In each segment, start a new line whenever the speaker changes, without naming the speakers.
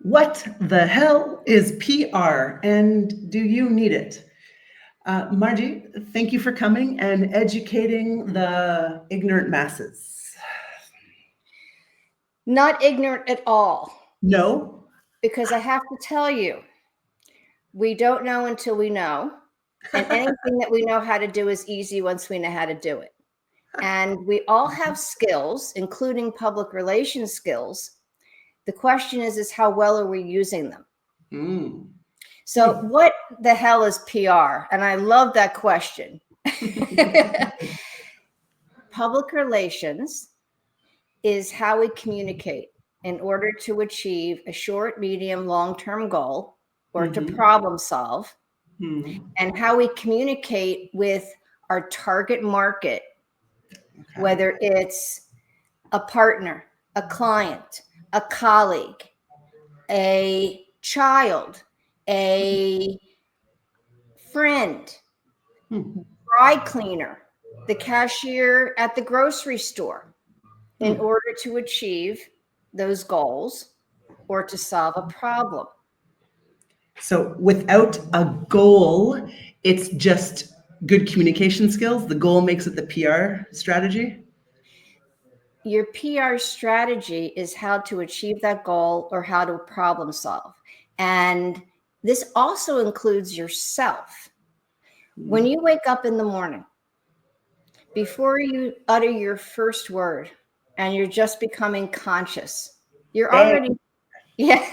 What the hell is PR and do you need it? Margie, thank you for coming and educating the ignorant masses.
Not ignorant at all,
No?
because I have to tell you, we don't know until we know. And anything that we know how to do is easy once we know how to do it. And we all have skills, including public relations skills. The question is how well are we using them?
Mm.
So what the hell is PR? And I love that question. Public relations is how we communicate in order to achieve a short, medium, long-term goal or to problem solve, and how we communicate with our target market, whether it's a partner, a client, a colleague, a child, a friend, dry cleaner, the cashier at the grocery store, in order to achieve those goals or to solve a problem.
So without a goal, it's just good communication skills. The goal makes it the PR strategy.
Your PR strategy is how to achieve that goal or how to problem solve. And this also includes yourself. When you wake up in the morning, before you utter your first word and you're just becoming conscious, you're already, yeah.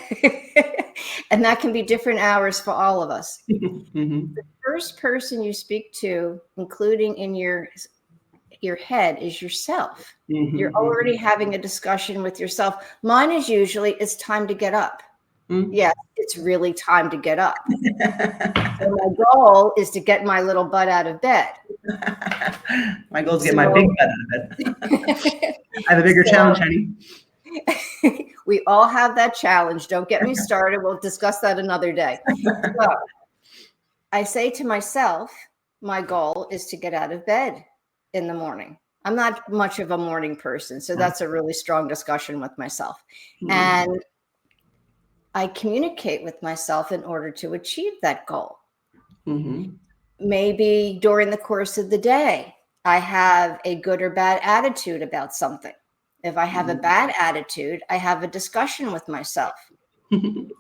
And that can be different hours for all of us. The first person you speak to, including in your head, is yourself. You're already having a discussion with yourself. Mine is usually, it's time to get up. Yes, it's really time to get up. So my goal is to get my little butt out of bed.
My goal is to get my big butt out of bed. I have a bigger challenge, honey.
We all have that challenge. Don't get me started. We'll discuss that another day. So I say to myself, my goal is to get out of bed in the morning. I'm not much of a morning person, so that's a really strong discussion with myself. And I communicate with myself in order to achieve that goal. Maybe during the course of the day, I have a good or bad attitude about something. If I have a bad attitude, I have a discussion with myself in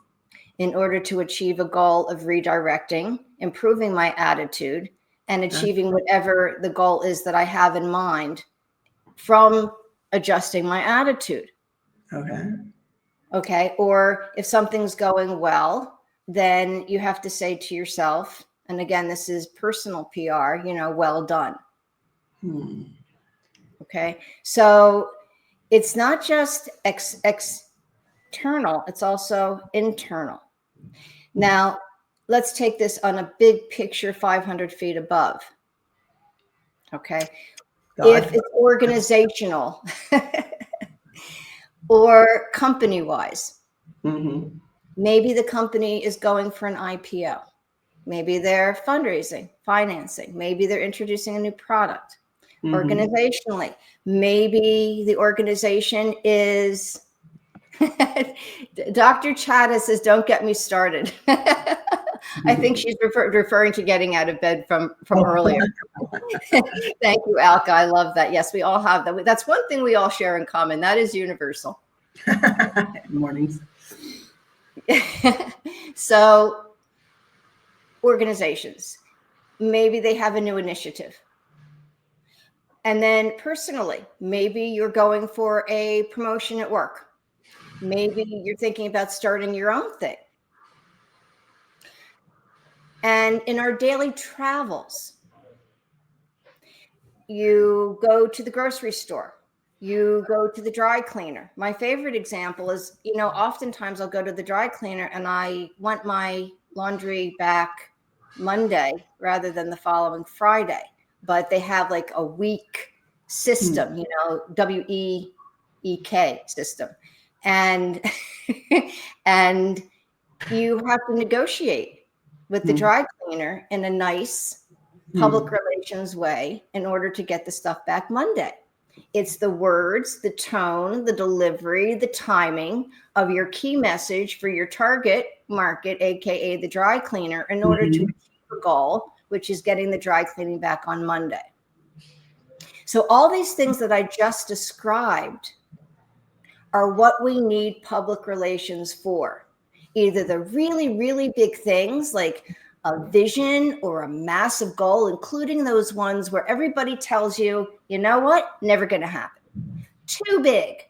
order to achieve a goal of redirecting, improving my attitude, and achieving whatever the goal is that I have in mind from adjusting my attitude. Okay. Or if something's going well, then you have to say to yourself, and again, this is personal PR, well done. Okay. So it's not just external, it's also internal. Now, let's take this on a big picture, 500 feet above. Okay. If it's organizational or company-wise, maybe the company is going for an IPO. Maybe they're fundraising, financing. Maybe they're introducing a new product. Organizationally, maybe the organization is Dr. Chada says, don't get me started. I think she's referring to getting out of bed from earlier. Thank you, Alka. I love that. Yes, we all have that. That's one thing we all share in common. That is universal.
Mornings.
So organizations, maybe they have a new initiative. And then personally, maybe you're going for a promotion at work. Maybe you're thinking about starting your own thing. And in our daily travels, you go to the grocery store, you go to the dry cleaner. My favorite example is, oftentimes I'll go to the dry cleaner and I want my laundry back Monday rather than the following Friday. But they have like a week system, WEEK system. And and you have to negotiate with the dry cleaner in a nice public relations way in order to get the stuff back Monday. It's the words, the tone, the delivery, the timing of your key message for your target market, aka the dry cleaner, in order to achieve a goal, which is getting the dry cleaning back on Monday. So all these things that I just described are what we need public relations for. Either the really, really big things like a vision or a massive goal, including those ones where everybody tells you, you know what, never going to happen. Too big.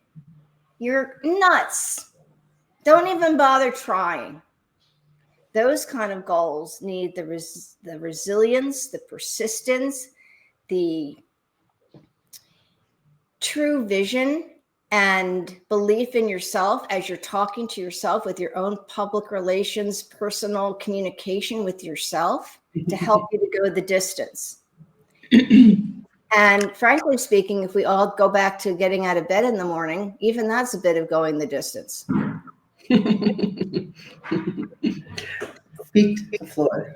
You're nuts. Don't even bother trying. Those kind of goals need the resilience, the persistence, the true vision and belief in yourself as you're talking to yourself with your own public relations, personal communication with yourself to help you to go the distance. And frankly speaking, if we all go back to getting out of bed in the morning, even that's a bit of going the distance.
Feet to the floor.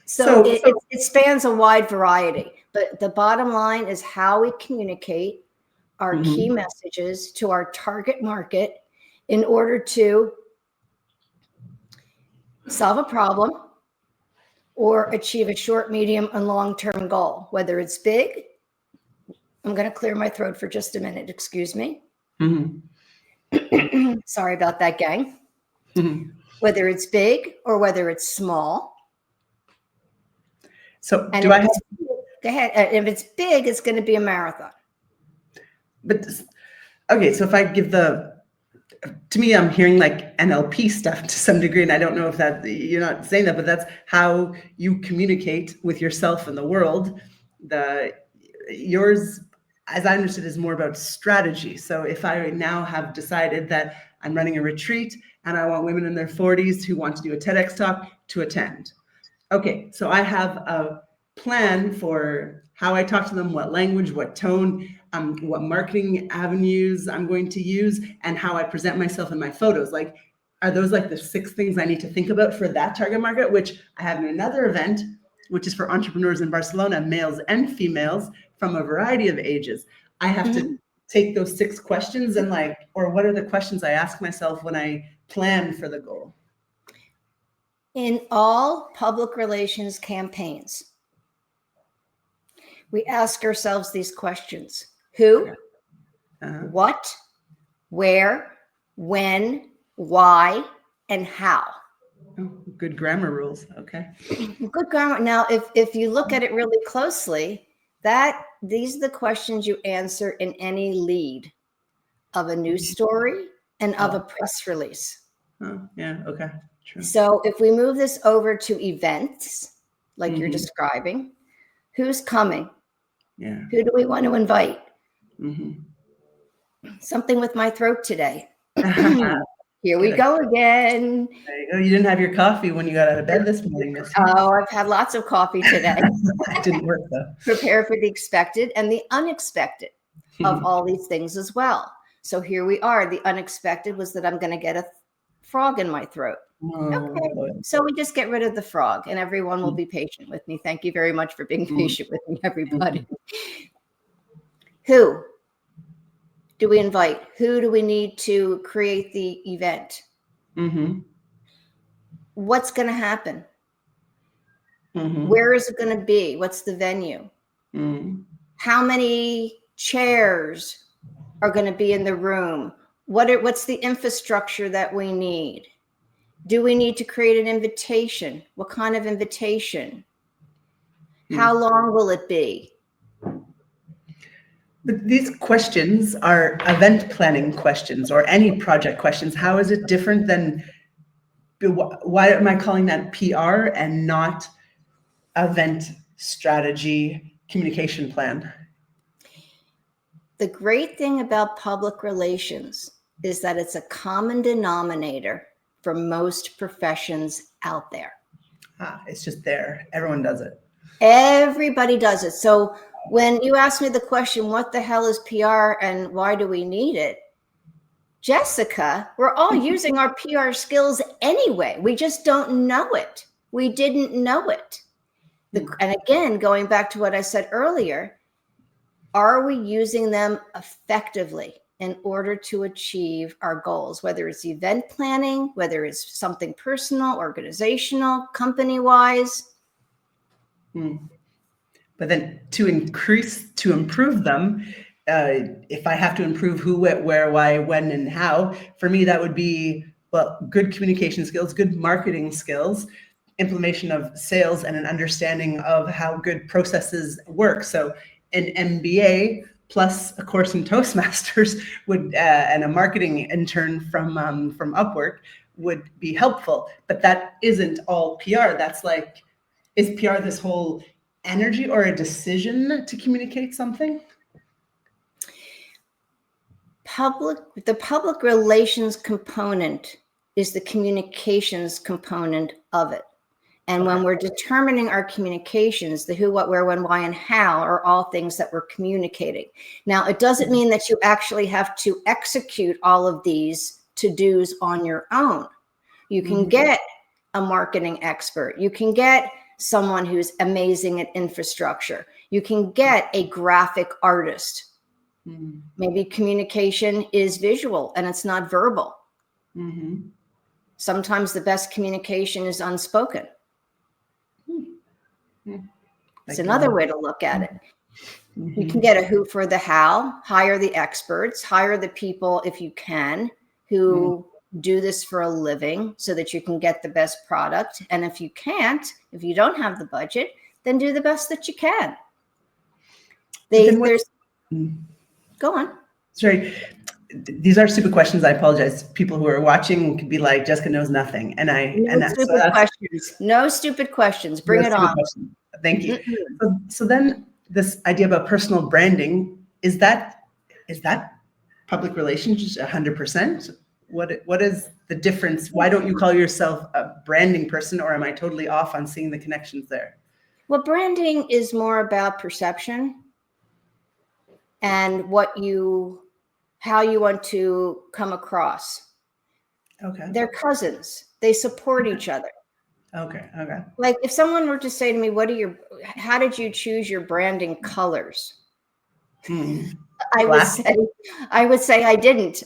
So it spans a wide variety, but the bottom line is how we communicate our key messages to our target market in order to solve a problem or achieve a short, medium, and long-term goal, whether it's big. I'm going to clear my throat for just a minute. Excuse me. Sorry about that, gang. Whether it's big or whether it's small.
So
and
do I have...
Go ahead. If it's big, it's going to be a marathon.
But okay, so if I give to me, I'm hearing like NLP stuff to some degree, and I don't know if that, you're not saying that, but that's how you communicate with yourself and the world. Yours, as I understood, is more about strategy. So if I now have decided that I'm running a retreat and I want women in their 40s who want to do a TEDx talk to attend. Okay, so I have a plan for how I talk to them, what language, what tone, what marketing avenues I'm going to use, and how I present myself in my photos. Like, are those like the 6 things I need to think about for that target market, which I have in another event, which is for entrepreneurs in Barcelona, males and females from a variety of ages. I have to take those 6 questions and or what are the questions I ask myself when I plan for the goal?
In all public relations campaigns, we ask ourselves these questions: who, what, where, when, why, and how.
Oh, good grammar rules. Okay.
Good grammar. Now, if you look at it really closely, these are the questions you answer in any lead of a news story and of a press release.
Oh, yeah. Okay. True.
So if we move this over to events, like you're describing, who's coming?
Yeah.
Who do we want to invite? Something with my throat today. Here we go again.
There you go. You didn't have your coffee when you got out of bed this morning.
Oh, I've had lots of coffee today.
It didn't work though.
Prepare for the expected and the unexpected of all these things as well. So here we are. The unexpected was that I'm going to get a frog in my throat. Okay. So we just get rid of the frog and everyone will be patient with me. Thank you very much for being patient with me, everybody. Who do we invite? Who do we need to create the event? What's going to happen? Where is it going to be? What's the venue? How many chairs are going to be in the room? What's the infrastructure that we need? Do we need to create an invitation? What kind of invitation? How long will it be?
But these questions are event planning questions or any project questions. How is it different than, why am I calling that PR and not event strategy communication plan?
The great thing about public relations is that it's a common denominator for most professions out there.
It's just there. Everyone does it.
Everybody does it. So when you ask me the question, what the hell is PR and why do we need it? Jessica, we're all using our PR skills anyway. We just don't know it. We didn't know it. And again, going back to what I said earlier, are we using them effectively in order to achieve our goals, whether it's event planning, whether it's something personal, organizational, company-wise?
But then to improve them, if I have to improve who, what, where, why, when, and how, for me, that would be, well, good communication skills, good marketing skills, implementation of sales, and an understanding of how good processes work. So an MBA plus a course in Toastmasters would, and a marketing intern from Upwork would be helpful. But that isn't all PR. That's like, is PR this whole energy or a decision to communicate something?
The public relations component is the communications component of it. And when we're determining our communications, the who, what, where, when, why, and how are all things that we're communicating. Now, it doesn't mean that you actually have to execute all of these to-dos on your own. You can get a marketing expert. You can get someone who's amazing at infrastructure. You can get a graphic artist. Maybe communication is visual and it's not verbal. Sometimes the best communication is unspoken. It's another way to look at it. You can get a who for the how, hire the experts, hire the people, if you can, who do this for a living so that you can get the best product. And if you can't, if you don't have the budget, then do the best that you can. Go on.
Sorry, these are stupid questions. I apologize. People who are watching could be like, Jessica knows nothing.
No stupid questions. Bring it on.
Thank you. So then this idea about personal branding, is that public relations 100%? What is the difference? Why don't you call yourself a branding person, or am I totally off on seeing the connections there?
Well, branding is more about perception and how you want to come across.
Okay.
They're cousins. They support each other.
Okay.
Like if someone were to say to me, how did you choose your branding colors? I would say I didn't.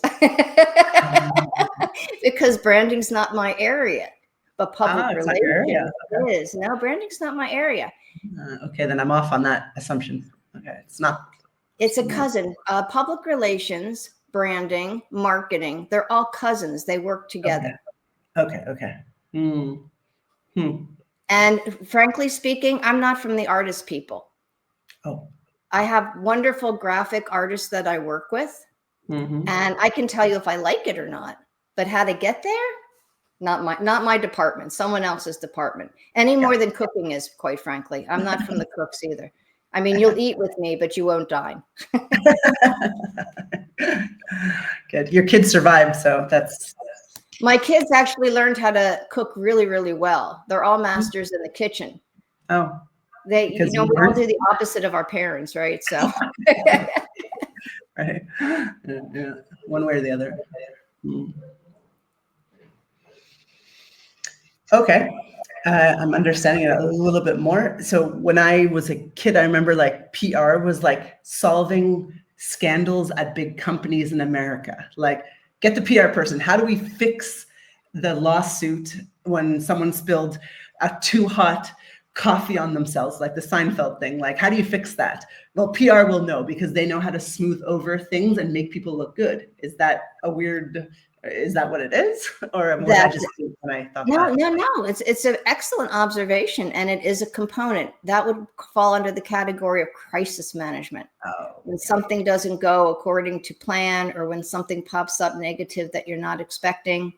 Because branding's not my area, but public relations is. No, branding's not my area.
Okay, then I'm off on that assumption. Okay, it's not.
It's a cousin. Public relations, branding, marketing, they're all cousins. They work together.
Okay.
And frankly speaking, I'm not from the artist people.
Oh.
I have wonderful graphic artists that I work with. And I can tell you if I like it or not. But how to get there? Not my department, someone else's department. Any more than cooking is, quite frankly. I'm not from the cooks either. I mean, you'll eat with me, but you won't dine.
Good. Your kids survived, so that's.
My kids actually learned how to cook really, really well. They're all masters in the kitchen.
Oh.
We all do the opposite of our parents, right? So.
Right. Yeah. One way or the other. Okay. I'm understanding it a little bit more. So when I was a kid, I remember like PR was like solving scandals at big companies in America. Like, get the PR person. How do we fix the lawsuit when someone spilled a too hot coffee on themselves, like the Seinfeld thing? Like, how do you fix that? Well, PR will know because they know how to smooth over things and make people look good. Is that what it is? Or was I just when I thought
No. It's an excellent observation, and it is a component that would fall under the category of crisis management. When something doesn't go according to plan, or when something pops up negative that you're not expecting,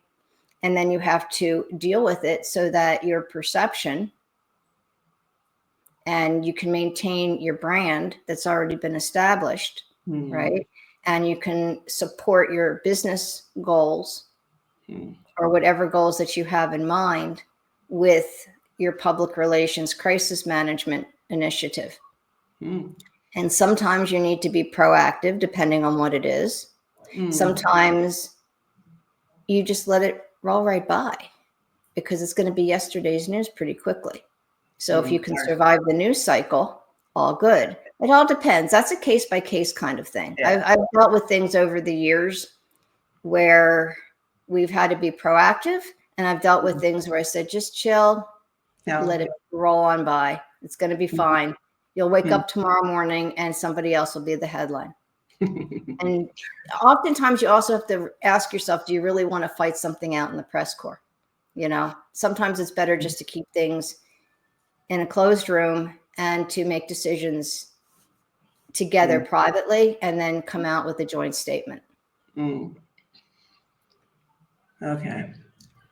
and then you have to deal with it so that your perception and you can maintain your brand that's already been established, right? And you can support your business goals or whatever goals that you have in mind with your public relations crisis management initiative. And sometimes you need to be proactive depending on what it is. Sometimes you just let it roll right by because it's going to be yesterday's news pretty quickly. So if you can survive the news cycle, all good. It all depends. That's a case by case kind of thing.
Yeah.
I've dealt with things over the years where we've had to be proactive, and I've dealt with things where I said, just chill,
Yeah.
let it roll on by. It's going to be fine. You'll wake up tomorrow morning and somebody else will be the headline. And oftentimes you also have to ask yourself, do you really want to fight something out in the press corps? Sometimes it's better just to keep things in a closed room and to make decisions together privately and then come out with a joint statement.
Okay.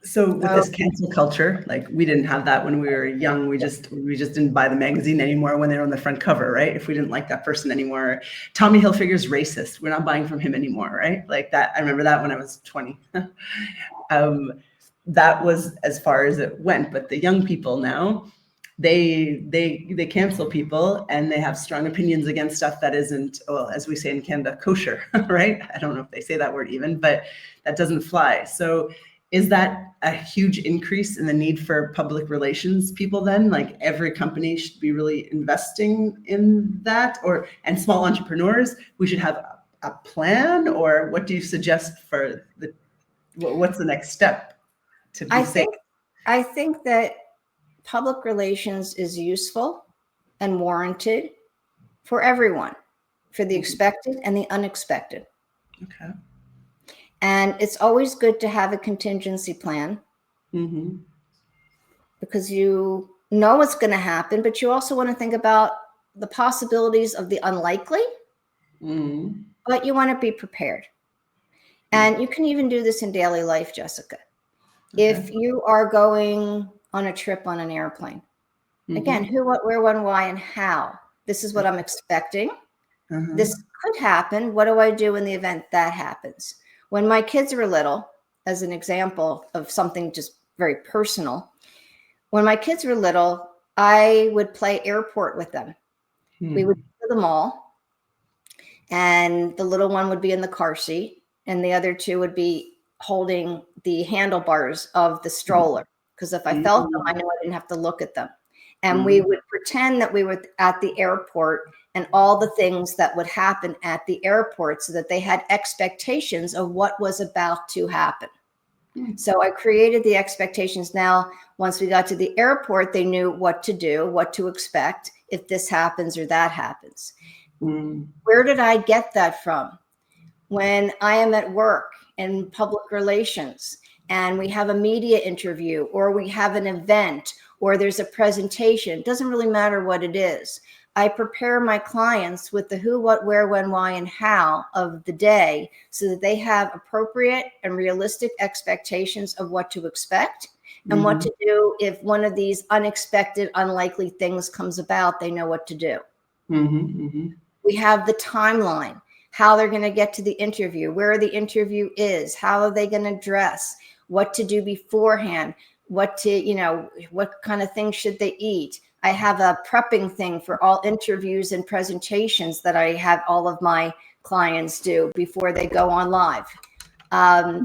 So with this cancel culture, like we didn't have that when we were young. We just didn't buy the magazine anymore when they were on the front cover, right? If we didn't like that person anymore, Tommy Hilfiger's racist. We're not buying from him anymore, right? Like that. I remember that when I was 20. That was as far as it went. But the young people now, they cancel people and they have strong opinions against stuff that isn't, well, as we say in Canada, kosher, right? I don't know if they say that word even, but that doesn't fly. So is that a huge increase in the need for public relations people then? Like every company should be really investing in that, and small entrepreneurs, we should have a plan, or what do you suggest for what's the next step to be safe?
I think that public relations is useful and warranted for everyone, for the expected and the unexpected.
Okay.
And it's always good to have a contingency plan because you know what's going to happen, but you also want to think about the possibilities of the unlikely, but you want to be prepared. And you can even do this in daily life, Jessica. Okay. If you are going on a trip on an airplane, again, who, what, where, when, why, and how. This is what I'm expecting. This could happen. What do I do in the event that happens? When my kids were little, as an example of something just very personal, when my kids were little, I would play airport with them. We would go to the mall, and the little one would be in the car seat, and the other two would be holding the handlebars of the stroller. Because if I felt them, I knew I didn't have to look at them. And we would pretend that we were at the airport and all the things that would happen at the airport so that they had expectations of what was about to happen. So I created the expectations. Now, once we got to the airport, they knew what to do, what to expect if this happens or that happens. Where did I get that from? When I am at work in public relations and we have a media interview or we have an event or there's a presentation, it doesn't really matter what it is. I prepare my clients with the who, what, where, when, why, and how of the day so that they have appropriate and realistic expectations of what to expect and what to do if one of these unexpected, unlikely things comes about, they know what to do. We have the timeline, how they're going to get to the interview, where the interview is, how are they going to dress, what to do beforehand, what kind of things should they eat. I have a prepping thing for all interviews and presentations that I have all of my clients do before they go on live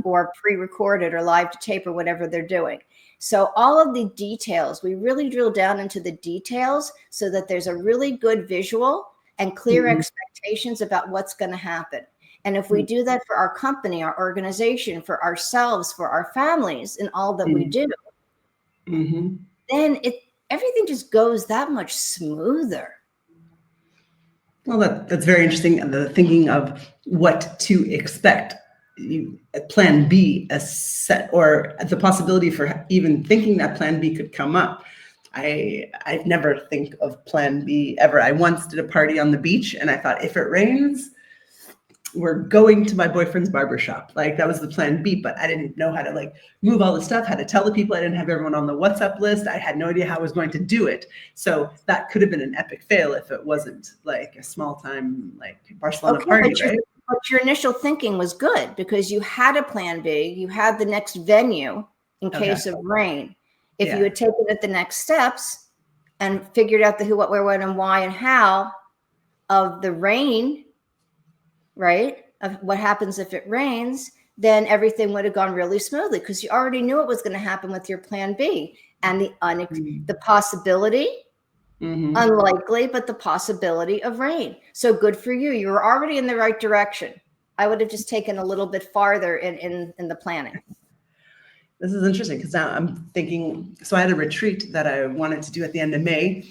or pre-recorded or live to tape or whatever they're doing. So all of the details, we really drill down into the details so that there's a really good visual and clear expectations about what's going to happen. And if we do that for our company, our organization, for ourselves, for our families, and all that we do, then everything just goes that much smoother.
Well, that's very interesting. The thinking of what to expect. Plan B, a set, or the possibility for even thinking that plan B could come up. I never think of plan B ever. I once did a party on the beach and I thought, if it rains, we're going to my boyfriend's barbershop. Like that was the plan B, but I didn't know how to move all the stuff, how to tell the people. I didn't have everyone on the WhatsApp list. I had no idea how I was going to do it. So that could have been an epic fail if it wasn't like a small time, Barcelona party, right?
But your initial thinking was good because you had a plan B. You had the next venue in case of rain. If you had taken it the next steps and figured out the who, what, where, when, and why, and how of the rain, right, of what happens if it rains, then everything would have gone really smoothly because you already knew what was going to happen with your plan B and the possibility Unlikely, but the possibility of rain. So good for you. You were already in the right direction. I would have just taken a little bit farther in the planning.
This is interesting because now I'm thinking, so I had a retreat that I wanted to do at the end of May.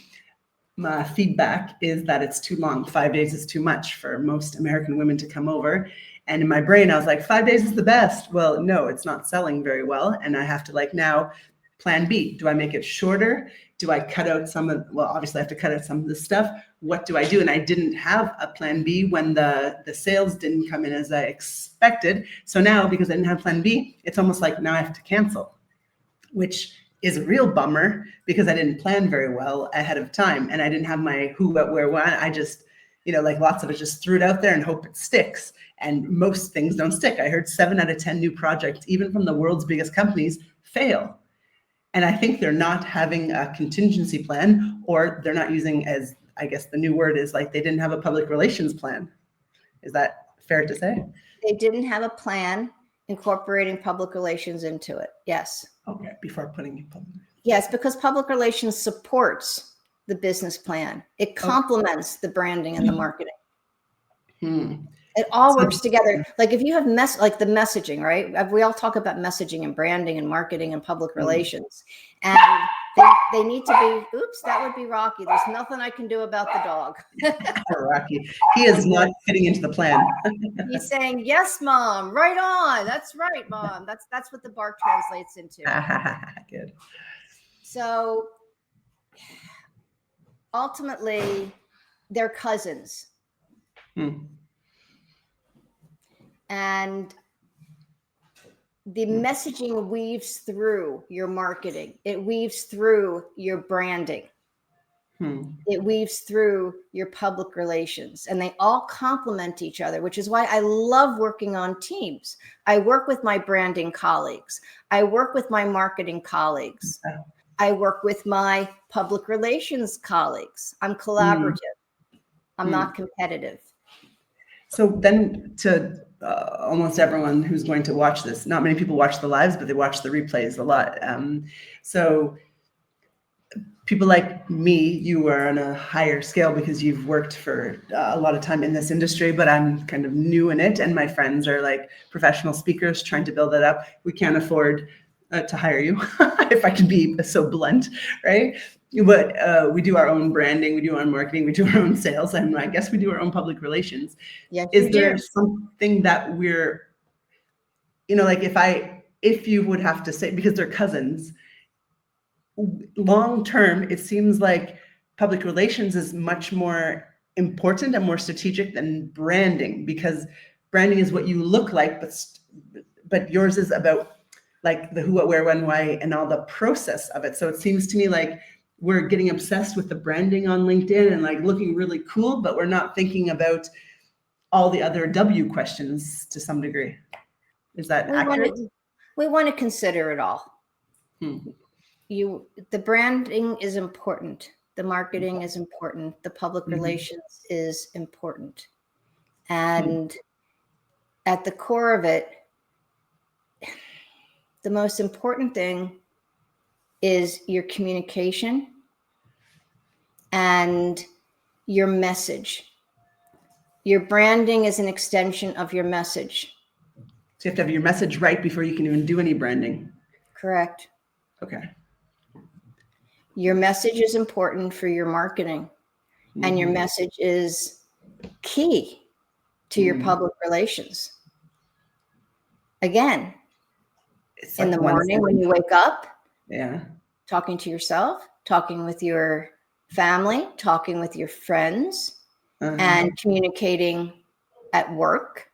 My feedback is that it's too long. 5 days is too much for most American women to come over. And in my brain, I was like, 5 days is the best. Well, no, it's not selling very well. And I have to like now plan B. Do I make it shorter? Do I cut out some of, well, obviously I have to cut out some of the stuff. What do I do? And I didn't have a plan B when the sales didn't come in as I expected. So now, because I didn't have plan B, it's almost like now I have to cancel, which is a real bummer because I didn't plan very well ahead of time. And I didn't have my who, what, where, when. I just, like lots of it, just threw it out there and hope it sticks. And most things don't stick. I heard 7 out of 10 new projects, even from the world's biggest companies, fail. And I think they're not having a contingency plan, or they're not using, as I guess the new word is, like they didn't have a public relations plan. Is that fair to say?
They didn't have a plan incorporating public relations into it. Yes.
Okay, before putting it public.
Yes, because public relations supports the business plan. It complements the branding and the marketing. It all works together. Like if you have like the messaging, right? We all talk about messaging and branding and marketing and public relations. And they need to be, oops, that would be Rocky. There's nothing I can do about the dog.
Rocky. He is not fitting into the plan.
He's saying, yes, mom, right on. That's right, mom. That's what the bark translates into.
Good.
So ultimately, they're cousins. And the messaging weaves through your marketing. It weaves through your branding. It weaves through your public relations, and they all complement each other, which is why I love working on teams. I work with my branding colleagues. I work with my marketing colleagues. I work with my public relations colleagues. I'm collaborative. I'm not competitive.
So then to almost everyone who's going to watch this, not many people watch the lives, but they watch the replays a lot. So people like me, you are on a higher scale because you've worked for a lot of time in this industry, but I'm kind of new in it. And my friends are like professional speakers trying to build it up. We can't afford to hire you, if I can be so blunt, right? But we do our own branding, we do our own marketing, we do our own sales, and I guess we do our own public relations.
Yes,
is there something that we're, like if you would have to say, because they're cousins, long term, it seems like public relations is much more important and more strategic than branding, because branding is what you look like, but yours is about like the who, what, where, when, why, and all the process of it. So it seems to me like we're getting obsessed with the branding on LinkedIn and like looking really cool, but we're not thinking about all the other W questions to some degree. Is that accurate?
We want to consider it all. The branding is important. The marketing is important. The public relations is important. And at the core of it, the most important thing is your communication and your message. Your branding is an extension of your message.
So you have to have your message right before you can even do any branding.
Correct.
Okay.
Your message is important for your marketing, and your message is key to your public relations. Again, it's in like the morning when you wake up, talking to yourself, talking with your family, talking with your friends, and communicating at work,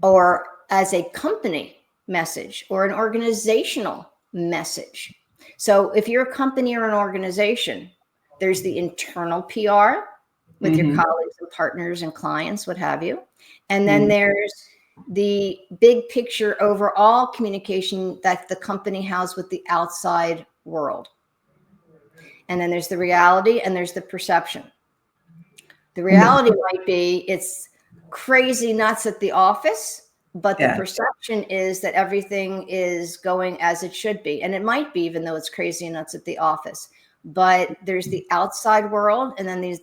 or as a company message or an organizational message. So if you're a company or an organization, there's the internal PR with your colleagues and partners and clients, what have you. And then there's the big picture overall communication that the company has with the outside world. And then there's the reality and there's the perception. The reality might be it's crazy nuts at the office, but the perception is that everything is going as it should be. And it might be, even though it's crazy nuts at the office. but there's the outside world, and then there's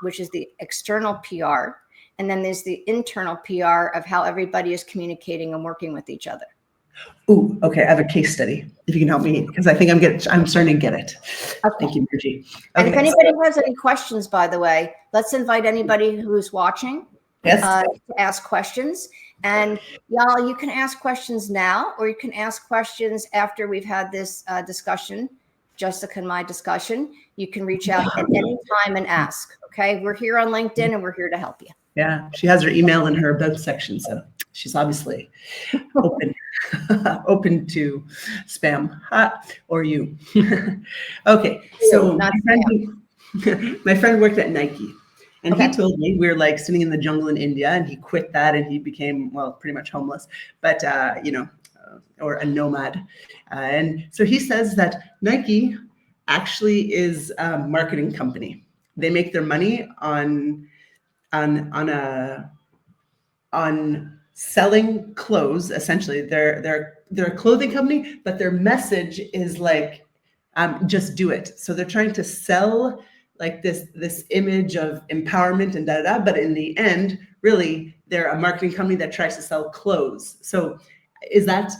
which is the external PR, and then there's the internal PR of how everybody is communicating and working with each other.
Ooh, okay. I have a case study if you can help me, because I think I'm starting to get it.
Okay.
Thank you, Margie.
And if anybody has any questions, by the way, let's invite anybody who's watching to ask questions. And y'all, you can ask questions now, or you can ask questions after we've had this discussion, Jessica and my discussion. You can reach out at any time and ask. Okay, we're here on LinkedIn, and we're here to help you.
Yeah, she has her email in her about section, so she's obviously open to spam, or you. Okay, so my friend worked at Nike, and he told me, we were like sitting in the jungle in India, and he quit that, and he became, well, pretty much homeless, but or a nomad. And so he says that Nike actually is a marketing company. They make their money on selling clothes. Essentially, they're a clothing company, but their message is like, just do it. So they're trying to sell like this image of empowerment and but in the end, really, they're a marketing company that tries to sell clothes. So is that,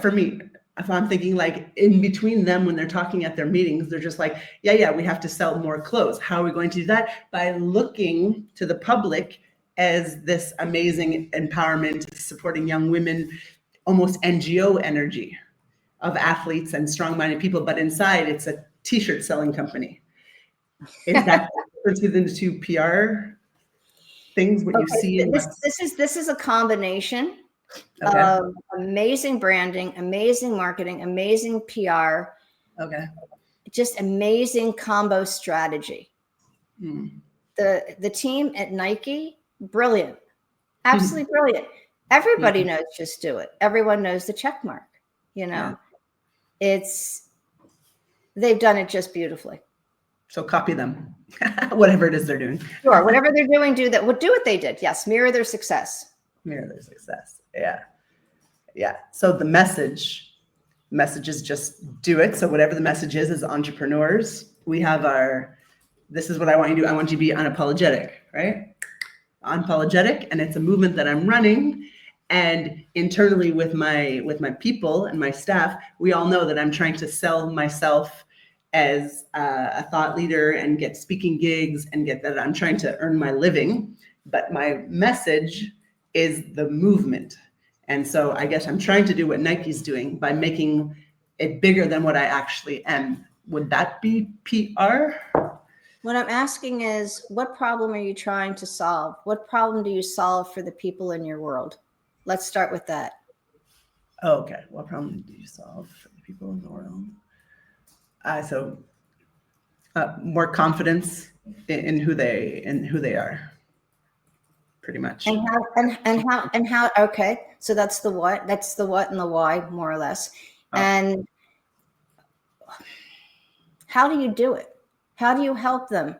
for me, if I'm thinking like in between them when they're talking at their meetings, they're just like, yeah, we have to sell more clothes. How are we going to do that? By looking to the public as this amazing empowerment, supporting young women, almost NGO energy of athletes and strong-minded people, but inside it's a t-shirt selling company. Is that the difference between the two PR things, what you see?
This is a combination of amazing branding, amazing marketing, amazing PR.
Okay.
Just amazing combo strategy. The team at Nike, brilliant. Absolutely brilliant. Everybody knows just do it. Everyone knows the check mark. You know, they've done it just beautifully.
So copy them, whatever it is they're doing.
Sure, whatever they're doing, do that. Well, do what they did. Yes, mirror their success.
Mirror their success. Yeah. So the message is just do it. So whatever the message is, as entrepreneurs, we have this is what I want you to do. I want you to be unapologetic, right? Unapologetic, and it's a movement that I'm running. And internally with my people and my staff, we all know that I'm trying to sell myself as a thought leader and get speaking gigs and get that I'm trying to earn my living. But my message is the movement. And so I guess I'm trying to do what Nike's doing by making it bigger than what I actually am. Would that be PR?
What I'm asking is, what problem are you trying to solve? What problem do you solve for the people in your world? Let's start with that.
Okay. What problem do you solve for the people in the world? More confidence in who they are, pretty much.
And how? Okay, so that's the what. That's the what and the why, more or less. And how do you do it? How do you help them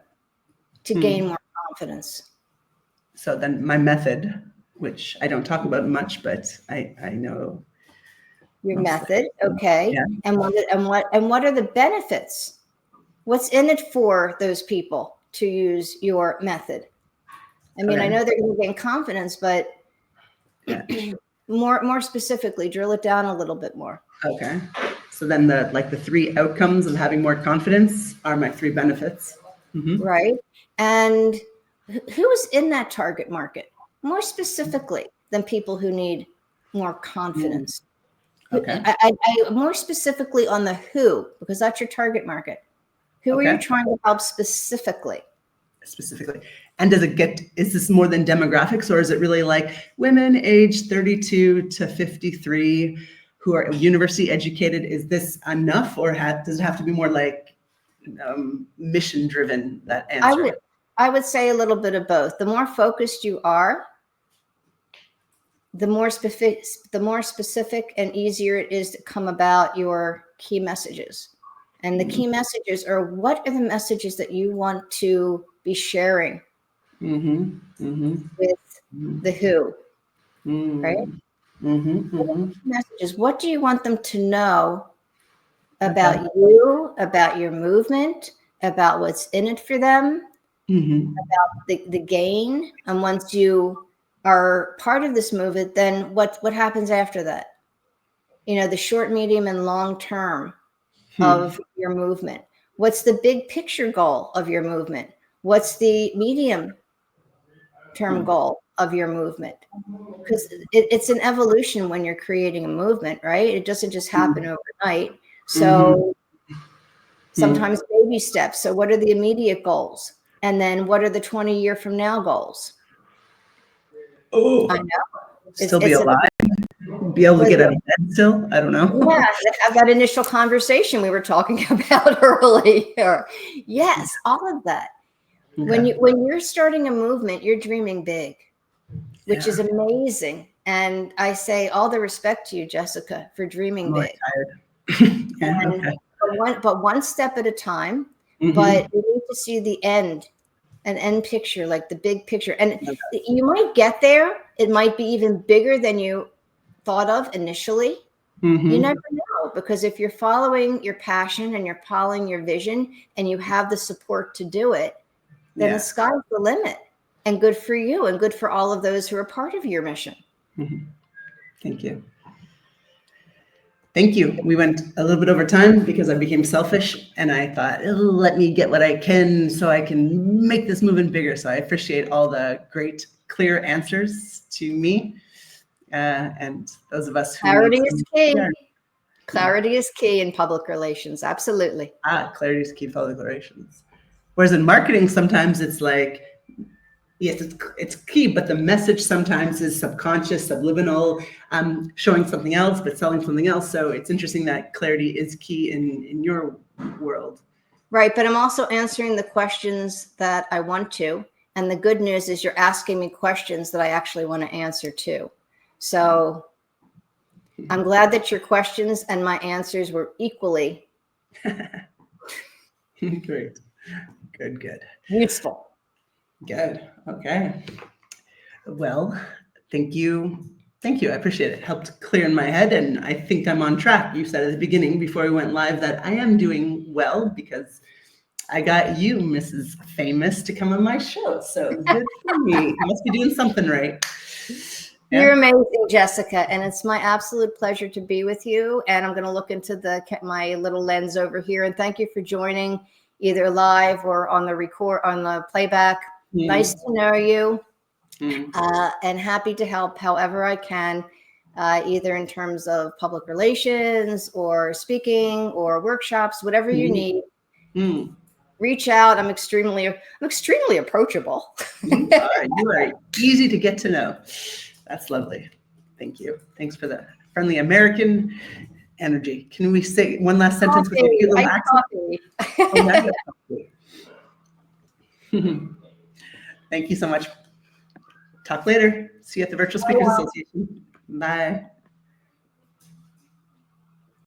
to gain more confidence?
So then my method, which I don't talk about much, but I know
your method. Okay. Yeah. And what are the benefits? What's in it for those people to use your method? I mean, I know they're going to gain confidence, but more specifically, drill it down a little bit more.
Okay. So then the three outcomes of having more confidence are my three benefits.
Right. And who is in that target market more specifically than people who need more confidence?
Okay.
I more specifically on the who, because that's your target market. Who are you trying to help specifically? And is this more than demographics, or is it really like women aged 32 to 53 who are university educated? Is this enough, or does it have to be more like mission driven, that answer? I would say a little bit of both. The more focused you are, the more specific and easier it is to come about your key messages. And the key messages are, what are the messages that you want to be sharing with the who, right? Messages. What do you want them to know about
Okay.
you, about your movement, about what's in it for them,
Mm-hmm.
the gain. And once you are part of this movement, then what happens after that? You know, the short, medium, and long term of your movement. What's the big picture goal of your movement? What's the medium term goal of your movement? Because it's an evolution when you're creating a movement, right? It doesn't just happen overnight. So sometimes baby steps. So what are the immediate goals? And then what are the 20-year from now goals? I
Oh,
know.
still be
It's
alive, be able to get
an,
out of bed still. I don't know.
yeah, have that initial conversation we were talking about earlier. Yes, all of that.
Okay.
When you're starting a movement, you're dreaming big, which is
Yeah.
amazing. And I say all the respect to you, Jessica, for dreaming
I'm already
big.
tired. Yeah.
And
Okay.
but one step at a time.
Mm-hmm.
But you need to see the end, an end picture, like the big picture. And you might get there. It might be even bigger than you thought of initially. You
Mm-hmm.
never know, because if you're following your passion and you're following your vision and you have the support to do it, then the
Yeah.
sky's the limit. And good for you and good for all of those who are part of your mission.
Mm-hmm. Thank you. Thank you. We went a little bit over time because I became selfish and I thought, "Oh, let me get what I can so I can make this movement bigger." So I appreciate all the great, clear answers to me and those of us who need
Clarity is
some.
key.
Yeah.
Clarity is key in public relations. Absolutely.
Clarity is key for declarations. Whereas in marketing, sometimes it's like, yes, it's key, but the message sometimes is subconscious, subliminal, showing something else, but selling something else. So it's interesting that clarity is key in your world.
Right. But I'm also answering the questions that I want to. And the good news is you're asking me questions that I actually want to answer too. So I'm glad that your questions and my answers were equally
Great. Good.
useful.
Good. Okay. Well, thank you. Thank you. I appreciate it. Helped clear in my head, and I think I'm on track. You said at the beginning before we went live that I am doing well because I got you, Mrs. Famous, to come on my show. So good for me. I must be doing something right.
You're
Yeah.
amazing, Jessica, and it's my absolute pleasure to be with you. And I'm going to look into my little lens over here. And thank you for joining, either live or on the playback. Nice to know you, and happy to help however I can, either in terms of public relations or speaking or workshops, whatever you need. Reach out. I'm extremely approachable.
You are easy to get to know. That's lovely. Thank you. Thanks for the friendly American energy. Can we say one last sentence with your cute little accent? Oh, yeah, yeah. Thank you so much. Talk later. See you at the Virtual Speakers Association. Bye.